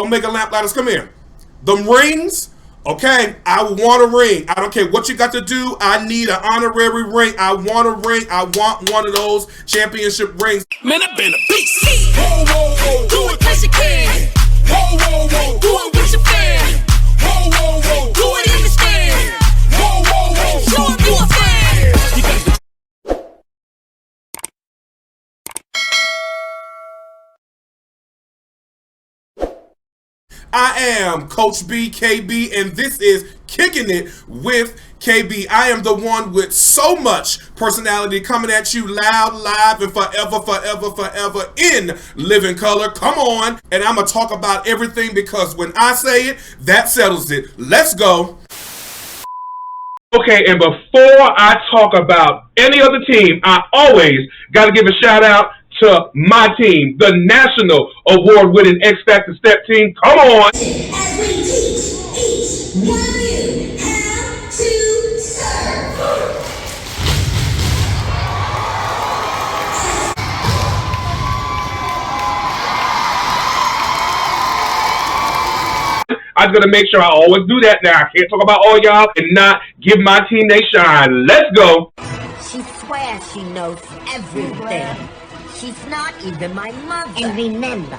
Omega Lamplighters, come here. Them rings, okay, I want a ring. I don't care what you got to do. I need an honorary ring. I want a ring. I want one of those championship rings. Man, I've been a beast. Whoa, whoa, whoa. Do it 'cause you can. Whoa, whoa, whoa. Do it with your fan. Whoa, whoa, whoa. Do it in the stand. Whoa, whoa, whoa. Show 'em you a fan. You got the I am Coach B, KB, and this is Kicking It with KB. I am the one with so much personality coming at you loud, live, and forever, forever, forever in living color. Come on. And I'm going to talk about everything because when I say it, that settles it. Let's go. Okay, and before I talk about any other team, I always got to give a shout out to my team, the national award-winning X Factor Step Team. Come on. As we teach each one of you how to serve. I'm going to make sure I always do that now. I can't talk about all y'all and not give my team they shine. Let's go. She swears she knows everything. She's not even my mother. And remember,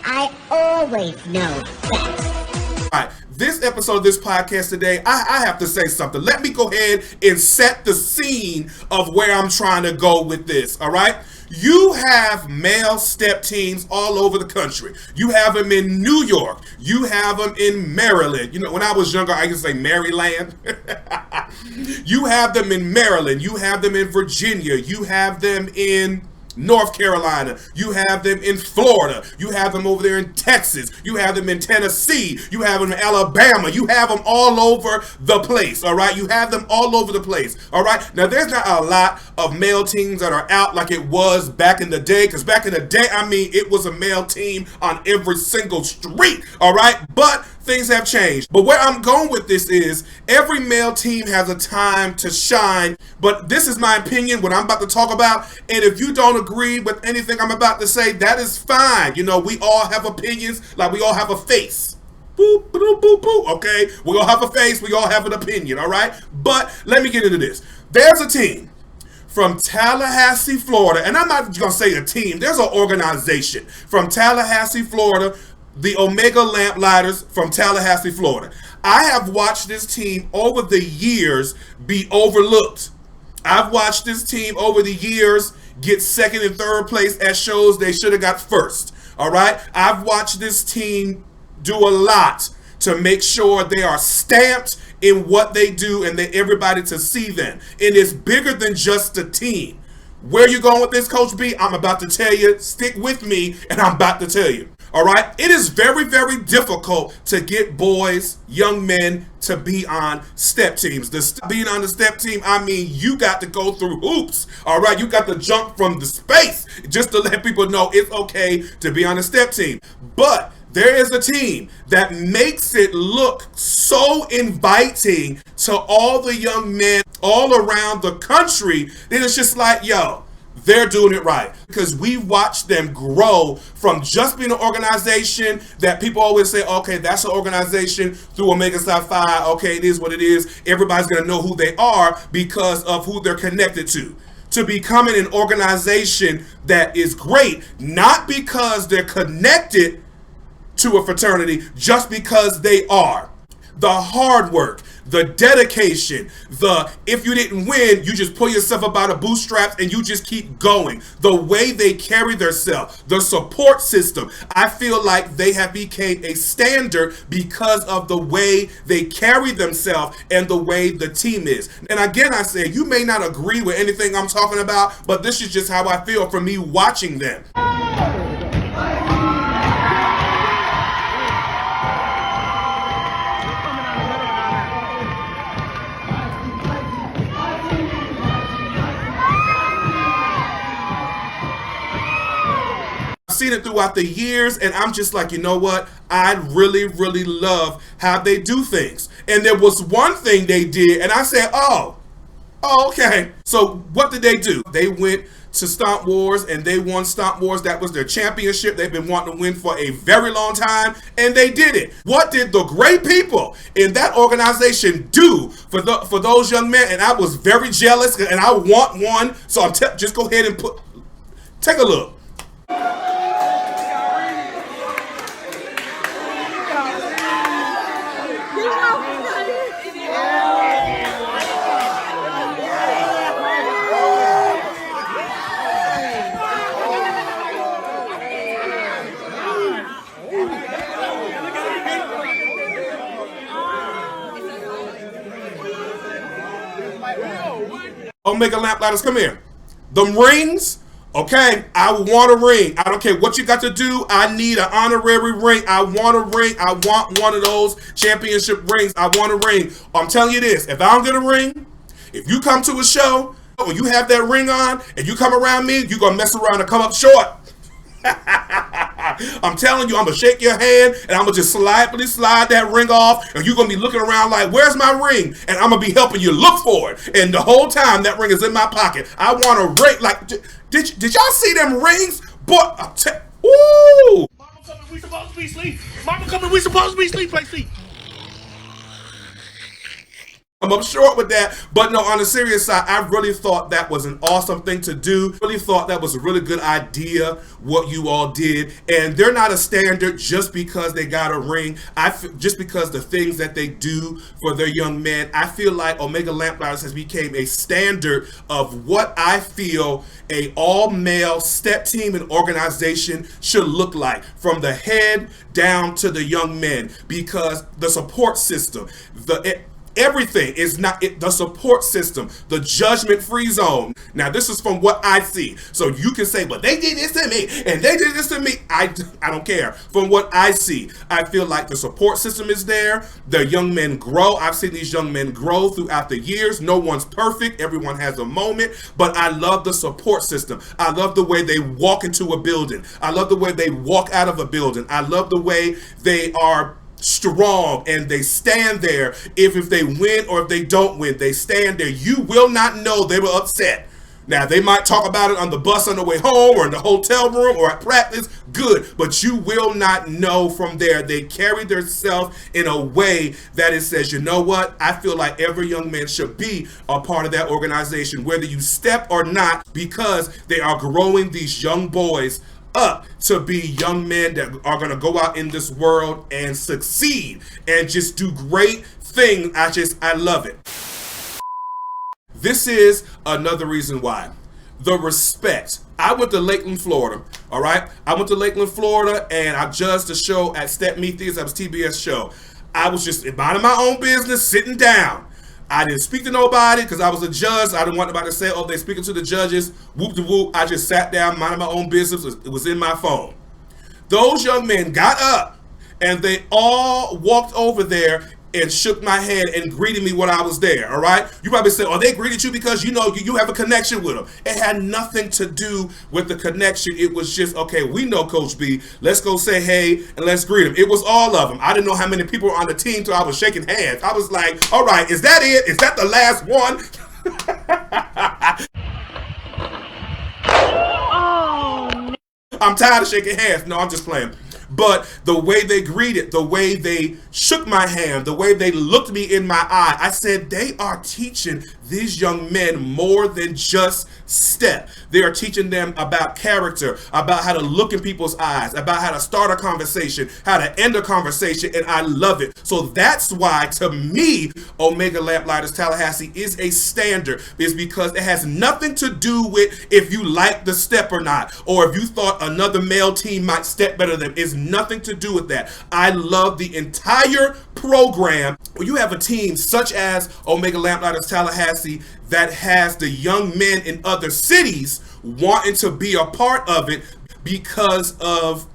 I always know best. All right, this episode of this podcast today, I have to say something. Let me go ahead and set the scene of where I'm trying to go with this, all right? You have male step teams all over the country. You have them in New York. You have them in Maryland. You know, when I was younger, I used to say Maryland. You have them in Maryland. You have them in Virginia. You have them in North Carolina. You have them in Florida. You have them over there in Texas. You have them in Tennessee. You have them in Alabama. You have them all over the place, all right? You have them all over the place, all right? Now, there's not a lot of male teams that are out like it was back in the day, because back in the day, I mean, it was a male team on every single street, all right? But things have changed. But where I'm going with this is every male team has a time to shine, but this is my opinion, what I'm about to talk about, and if you don't agree with anything I'm about to say, that is fine. You know, we all have opinions, like we all have a face. Boop, boop, boop, boop, okay? We all have a face, we all have an opinion, all right? But let me get into this. There's a team from Tallahassee, Florida, and I'm not going to say a team, there's an organization from Tallahassee, Florida, the Omega Lamplighters from Tallahassee, Florida. I have watched this team over the years be overlooked. I've watched this team over the years get second and third place at shows they should have got first. All right? I've watched this team do a lot to make sure they are stamped in what they do and that everybody to see them. And it's bigger than just a team. Where you going with this, Coach B? I'm about to tell you. Stick with me, and I'm about to tell you. All right? It is very, very difficult to get boys, young men, to be on step teams. Being on the step team, I mean, you got to go through hoops. All right? You got to jump from the space just to let people know it's okay to be on a step team. But there is a team that makes it look so inviting to all the young men all around the country that it's just like, yo, they're doing it right, because we watched them grow from just being an organization that people always say, okay, that's an organization through Omega Psi Phi. Okay, it is what it is. Everybody's going to know who they are because of who they're connected to becoming an organization that is great, not because they're connected to a fraternity, just because they are. The hard work, the dedication, if you didn't win, you just pull yourself up out of bootstraps and you just keep going. The way they carry themselves, the support system, I feel like they have become a standard because of the way they carry themselves and the way the team is. And again, I say, you may not agree with anything I'm talking about, but this is just how I feel from me watching them. Seen it throughout the years, and I'm just like, you know what, I really, really love how they do things. And there was one thing they did, and I said, oh, okay. So what did they do? They went to Stomp Wars, and they won Stomp Wars. That was their championship. They've been wanting to win for a very long time, and they did it. What did the great people in that organization do for those young men? And I was very jealous, and I want one. So I'm just go ahead and take a look. Omega Lamplighters, come here. Them rings, okay, I want a ring. I don't care what you got to do. I need an honorary ring. I want a ring. I want one of those championship rings. I want a ring. I'm telling you this, if I don't get a ring, if you come to a show and you have that ring on and you come around me, you're going to mess around and come up short. I'm telling you, I'm going to shake your hand and I'm going to just slightly slide that ring off, and you're going to be looking around like, where's my ring? And I'm going to be helping you look for it. And the whole time that ring is in my pocket. I want a ring. Like, did y'all see them rings? Boy, ooh. Mama coming, we supposed to be asleep. Mama coming, we supposed to be asleep. Play sleep. I'm up short with that, but no, on the serious side, I really thought that was an awesome thing to do. Really thought that was a really good idea, what you all did. And they're not a standard just because they got a ring. Just because the things that they do for their young men, I feel like Omega Lamplighters has become a standard of what I feel a all-male step team and organization should look like, from the head down to the young men, because the support system, everything is not the support system, the judgment-free zone. Now, this is from what I see. So you can say, well, they did this to me and they did this to me. I don't care. From what I see, I feel like the support system is there. The young men grow. I've seen these young men grow throughout the years. No one's perfect. Everyone has a moment. But I love the support system. I love the way they walk into a building. I love the way they walk out of a building. I love the way they are strong and they stand there. If they win or if they don't win, they stand there. You will not know they were upset. Now, they might talk about it on the bus on the way home or in the hotel room or at practice, good, but you will not know from there. They carry themselves in a way that it says, you know what, I feel like every young man should be a part of that organization, whether you step or not, because they are growing these young boys up to be young men that are going to go out in this world and succeed and just do great things. I love it. This is another reason why. The respect. I went to Lakeland, Florida, all right? I went to Lakeland, Florida, and I judged the show at Step Meet Theaters. That was TBS show. I was just minding my own business, sitting down. I didn't speak to nobody because I was a judge. I didn't want nobody to say, oh, they're speaking to the judges. Whoop de whoop. I just sat down, minding my own business. It was in my phone. Those young men got up and they all walked over there and shook my hand and greeted me when I was there, all right? You probably say, oh, they greeted you because you know you have a connection with them. It had nothing to do with the connection. It was just, okay, we know Coach B. Let's go say hey and let's greet him. It was all of them. I didn't know how many people were on the team till I was shaking hands. I was like, all right, is that it? Is that the last one? I'm tired of shaking hands. No, I'm just playing. But the way they greeted, the way they shook my hand, the way they looked me in my eye, I said, they are teaching these young men more than just step. They are teaching them about character, about how to look in people's eyes, about how to start a conversation, how to end a conversation, and I love it. So that's why, to me, Omega Lamplighters Tallahassee is a standard, is because it has nothing to do with if you like the step or not, or if you thought another male team might step better than them. It's nothing to do with that. I love the entire program. When you have a team such as Omega Lamplighters Tallahassee that has the young men in other cities wanting to be a part of it because of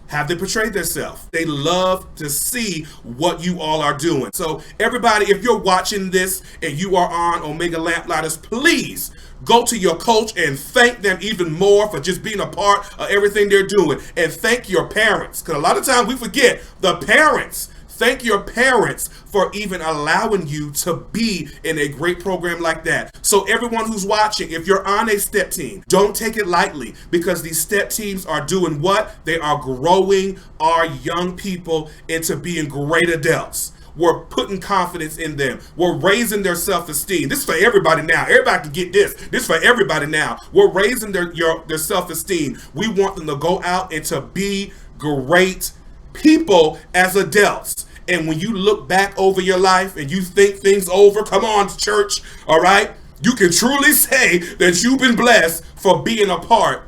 how they portray themselves. They love to see what you all are doing. So everybody, if you're watching this and you are on Omega Lamplighters, please go to your coach and thank them even more for just being a part of everything they're doing. And thank your parents, because a lot of times we forget the parents. Thank your parents for even allowing you to be in a great program like that. So everyone who's watching, if you're on a step team, don't take it lightly, because these step teams are doing what? They are growing our young people into being great adults. We're putting confidence in them. We're raising their self-esteem. This is for everybody now. Everybody can get this. This is for everybody now. We're raising their self-esteem. We want them to go out and to be great people as adults. And when you look back over your life and you think things over, come on, church, all right? You can truly say that you've been blessed for being a part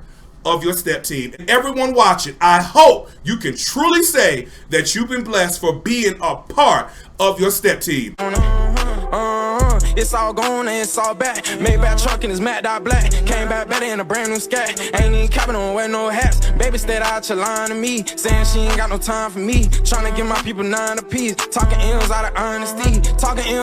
of your step team. And everyone watching, I hope you can truly say that you've been blessed for being a part of your step team. It's all gone and it's all back. Made back truck and it's matte dot black. Came back better in a brand new scat. Ain't even capping on wear no hats. Baby stayed out your line to me, saying she ain't got no time for me. Trying to give my people 9 apiece. Talking M's out of honesty. Talking M's